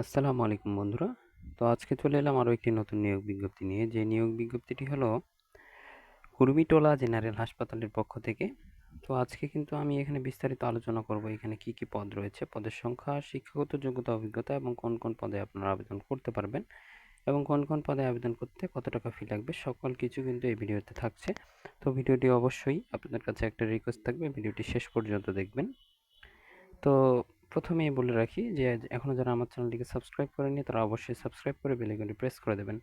আসসালামু আলাইকুম বন্ধুরা। তো আজকে চলে এলাম আরও একটি নতুন নিয়োগ বিজ্ঞপ্তি নিয়ে। যে নিয়োগ বিজ্ঞপ্তিটি হলো কুর্মিটোলা জেনারেল হাসপাতালের পক্ষ থেকে। তো আজকে কিন্তু আমি এখানে বিস্তারিত আলোচনা করব এখানে কি কি পদ রয়েছে, পদের সংখ্যা, শিক্ষাগত যোগ্যতা, অভিজ্ঞতা এবং কোন কোন পদে আপনারা আবেদন করতে পারবেন এবং কোন কোন পদে আবেদন করতে কত টাকা ফি লাগবে, সকল কিছু কিন্তু এই ভিডিওতে থাকছে। তো ভিডিওটি অবশ্যই আপনাদের কাছে একটা রিকোয়েস্ট থাকবে, ভিডিওটি শেষ পর্যন্ত দেখবেন। তো প্রথমেই বলে রাখি যে এখনও যারা আমার চ্যানেলটিকে সাবস্ক্রাইব করেনি তারা অবশ্যই সাবস্ক্রাইব করে বেল আইকনটি প্রেস করে দেবেন।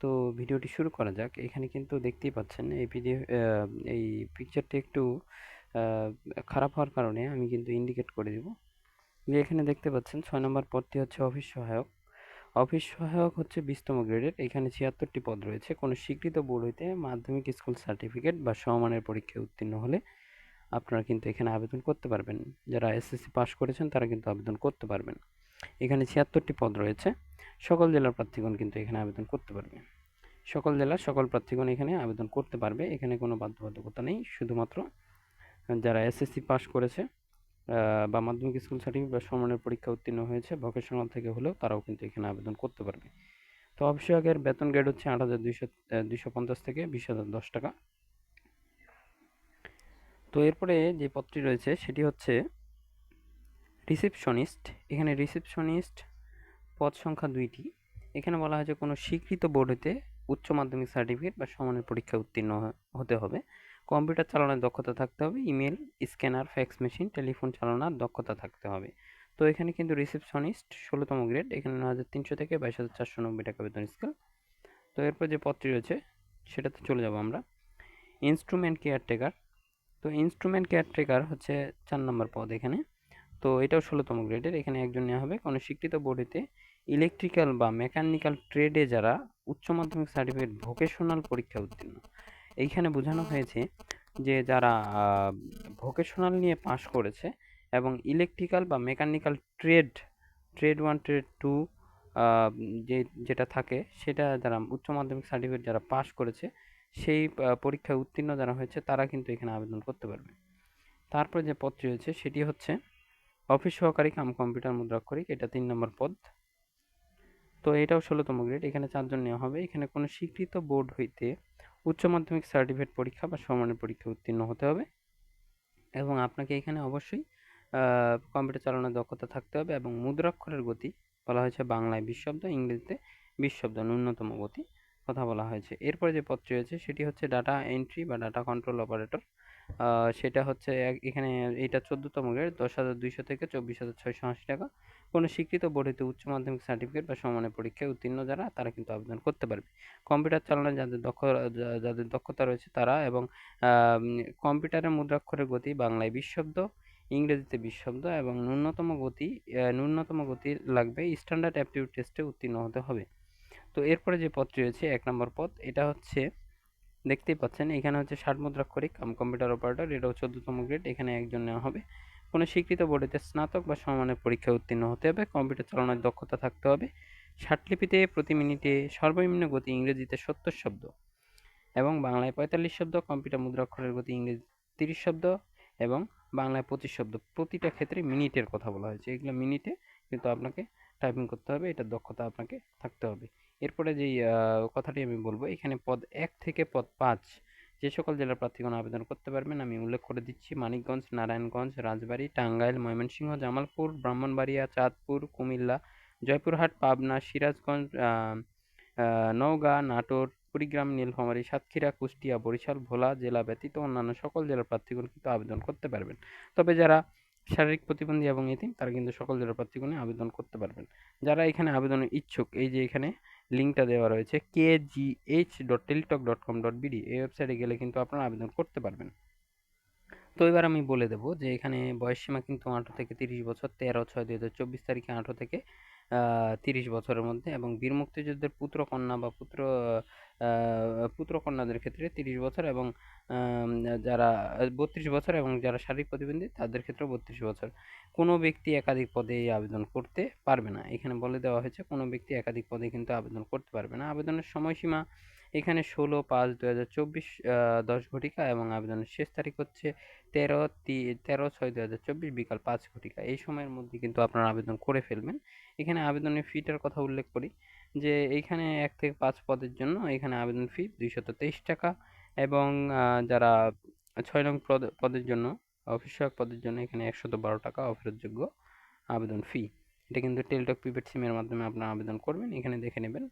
তো ভিডিওটি শুরু করা যাক। এখানে কিন্তু দেখতেই পাচ্ছেন এই এই পিকচারটি একটু খারাপ হওয়ার কারণে আমি কিন্তু ইন্ডিকেট করে দিব। যে এখানে দেখতে পাচ্ছেন 6 নম্বর পদটি হচ্ছে অফিস সহায়ক। অফিস সহায়ক হচ্ছে 20তম গ্রেডের। এখানে 76টি পদ রয়েছে। কোনো স্বীকৃত বোর্ড হইতে মাধ্যমিক স্কুল সার্টিফিকেট বা সমমানের পরীক্ষায় উত্তীর্ণ হলে আপনারা কিন্তু এখানে আবেদন করতে পারবেন। যারা এসএসসি পাস করেছেন তারা কিন্তু আবেদন করতে পারবেন। এখানে 76টি পদ রয়েছে। সকল জেলার প্রার্থীগণ কিন্তু এখানে আবেদন করতে পারবে। সকল জেলার সকল প্রার্থীগণ এখানে আবেদন করতে পারবে। এখানে কোনো বাধ্যবাধকতা নেই। শুধুমাত্র যারা এসএসসি পাস করেছে বা মাধ্যমিক স্কুল সার্টিফিকেট বা সমমানের পরীক্ষা উত্তীর্ণ হয়েছে ভোকেশনাল থেকে হলেও তারাও কিন্তু এখানে আবেদন করতে পারবে। তো অফিসের বেতন গ্রেড হচ্ছে 8,250 থেকে 20,010 টাকা। তো এরপরে যে পদটি রয়েছে সেটি হচ্ছে রিসেপশনিস্ট। এখানে রিসেপশনিস্ট পদ সংখ্যা 2টি। এখানে বলা হয়েছে কোনো স্বীকৃত বোর্ড হতে উচ্চ মাধ্যমিক সার্টিফিকেট বা সমানের পরীক্ষায় উত্তীর্ণ হতে হবে। কম্পিউটার চালানোর দক্ষতা থাকতে হবে। Email, scanner, fax machine, telephone চালানোর দক্ষতা থাকতে হবে। তো এখানে কিন্তু রিসেপশনিস্ট 16তম গ্রেড। এখানে 9,300 থেকে 22,490 টাকা বেতন স্কেল। তো এরপর যে পদটি রয়েছে সেটাতে চলে যাব আমরা। Instrument caretaker. তো ইনস্ট্রুমেন্ট কেয়ারটেকার হচ্ছে 4 নম্বর পদ এখানে। তো এটাও 16তম গ্রেডের। এখানে একজন নেওয়া হবে কোনো স্বীকৃত বোর্ড হতে ইলেকট্রিক্যাল বা মেকানিক্যাল ট্রেডে যারা উচ্চ মাধ্যমিক সার্টিফিকেট ভোকেশনাল পরীক্ষায় উত্তীর্ণ। এইখানে বোঝানো হয়েছে যে যারা ভোকেশনাল নিয়ে পাশ করেছে এবং ইলেকট্রিক্যাল বা মেকানিক্যাল ট্রেড, ট্রেড 1, ট্রেড 2 যেটা থাকে সেটা যারা উচ্চ মাধ্যমিক সার্টিফিকেট যারা পাশ করেছে সেই পরীক্ষায় উত্তীর্ণ যারা হয়েছে তারা কিন্তু এখানে আবেদন করতে পারবে। তারপর যে পদটি রয়েছে সেটি হচ্ছে অফিস সহকারী কাম কম্পিউটার মুদ্রাক্ষরিক। এটা 3 নম্বর পদ। তো এটাও 16তম গ্রেড। এখানে 4 জন নেওয়া হবে। এখানে কোনো স্বীকৃত বোর্ড হইতে উচ্চ মাধ্যমিক সার্টিফিকেট পরীক্ষা বা সমমানের পরীক্ষায় উত্তীর্ণ হতে হবে এবং আপনাকে এখানে অবশ্যই কম্পিউটার চালানোর দক্ষতা থাকতে হবে এবং মুদ্রাক্ষরের গতি বলা হয়েছে বাংলায় 20 শব্দ, ইংরেজিতে 20 শব্দ ন্যূনতম গতি কথা বলা হয়েছে। এরপরে যে পদটি রয়েছে সেটি হচ্ছে ডাটা এন্ট্রি বা ডাটা কন্ট্রোল অপারেটর। সেটা হচ্ছে এখানে এটা 14তম গ্রেড। 10,200 থেকে 24,680 টাকা। কোনো স্বীকৃত বোর্ড হতে উচ্চ মাধ্যমিক সার্টিফিকেট বা সমমানের পরীক্ষায় উত্তীর্ণ যারা তারা কিন্তু আবেদন করতে পারবে। কম্পিউটার চালানোর যাদের দক্ষতা রয়েছে তারা এবং কম্পিউটারের মুদ্রাক্ষরের গতি বাংলায় 20 শব্দ, ইংরেজিতে 20 শব্দ এবং ন্যূনতম গতি লাগবে স্ট্যান্ডার্ড অ্যাপটিটিউড টেস্টে উত্তীর্ণ হতে হবে। তো এরপরে যে পদটি রয়েছে 1 নম্বর পদ। এটা হচ্ছে দেখতেই পাচ্ছেন এখানে হচ্ছে 60 মুদ্রাক্ষরিক কম্পিউটার অপারেটর। এটাও 14তম গ্রেড। এখানে একজন নেওয়া হবে। কোনো স্বীকৃত বোর্ডেতে স্নাতক বা সমমানের পরীক্ষায় উত্তীর্ণ হতে হবে। কম্পিউটার চালানোর দক্ষতা থাকতে হবে। ষাটলিপিতে প্রতি মিনিটে সর্বনিম্ন গতি ইংরেজিতে 70 শব্দ এবং বাংলায় 45 শব্দ। কম্পিউটার মুদ্রাক্ষরের গতি ইংরেজি 30 শব্দ এবং বাংলায় 25 শব্দ। প্রতিটা ক্ষেত্রে মিনিটের কথা বলা হয়েছে। এগুলো মিনিটে কিন্তু আপনাকে টাইপিং করতে হবে। এটার দক্ষতা আপনাকে থাকতে হবে। এরপরে যেই কথাটি আমি বলবো এখানে পদ 1 থেকে পদ 5 যে সকল জেলার প্রার্থীগণ আবেদন করতে পারবেন আমি উল্লেখ করে দিচ্ছি। মানিকগঞ্জ, নারায়ণগঞ্জ, রাজবাড়ী, টাঙ্গাইল, ময়মনসিংহ, জামালপুর, ব্রাহ্মণবাড়িয়া, চাঁদপুর, কুমিল্লা, জয়পুরহাট, পাবনা, সিরাজগঞ্জ, নওগাঁ, নাটোর, কুড়িগ্রাম, নীলফামারী, সাতক্ষীরা, কুষ্টিয়া, বরিশাল, ভোলা জেলা ব্যতীত অন্যান্য সকল জেলার প্রার্থীগণ কিন্তু আবেদন করতে পারবেন। তবে যারা শারীরিক প্রতিবন্ধী এবং এতিম তারা কিন্তু সকল জেলার প্রার্থীগণে আবেদন করতে পারবেন। যারা এখানে আবেদনের ইচ্ছুক এই যে এখানে লিঙ্কটা দেওয়া রয়েছে kgh.teletalk.com.bd এই ওয়েবসাইটে গেলে কিন্তু আপনারা আবেদন করতে পারবেন। তো এবার আমি বলে দেবো যে এখানে বয়সসীমা কিন্তু 18 থেকে 30 বছর। 13/6/2024 তারিখে 18 থেকে 30 বছরের মধ্যে এবং বীর মুক্তিযুদ্ধের পুত্র-কন্যা বা পুত্র-কন্যাদের ক্ষেত্রে 30 বছর এবং যারা 32 বছর এবং যারা শারীরিক প্রতিবন্ধী তাদের ক্ষেত্রেও 32 বছর। কোনো ব্যক্তি একাধিক পদে এই আবেদন করতে পারবে না। এখানে বলে দেওয়া হয়েছে কোনো ব্যক্তি একাধিক পদে কিন্তু আবেদন করতে পারবে না। আবেদনের সময়সীমা এখানে 16/5/2024 10 ঘটিকা এবং আবেদনের শেষ তারিখ হচ্ছে 13/6/2024 বিকাল 5 ঘটিকা। এই সময়ের মধ্যে কিন্তু আপনারা আবেদন করে ফেলবেন। এখানে আবেদনের ফিটার কথা উল্লেখ করি যে এইখানে 1 থেকে 5 পদের জন্য এখানে আবেদন ফি 223 টাকা এবং যারা 6 নং পদের জন্য অফিস সহায়ক পদের জন্য এখানে 112 টাকা অফেরতযোগ্য আবেদন ফি। এটা কিন্তু টেলিটক প্রিপেড সিমের মাধ্যমে আপনারা আবেদন করবেন, এখানে দেখে নেবেন।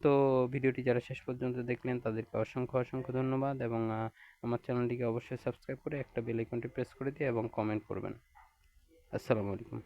তো ভিডিওটি যারা শেষ পর্যন্ত দেখলেন তাদেরকে অসংখ্য ধন্যবাদ এবং আমার চ্যানেলটিকে অবশ্যই সাবস্ক্রাইব করে একটা বেল আইকনটি প্রেস করে দিয়ে এবং কমেন্ট করবেন। আসসালামু আলাইকুম।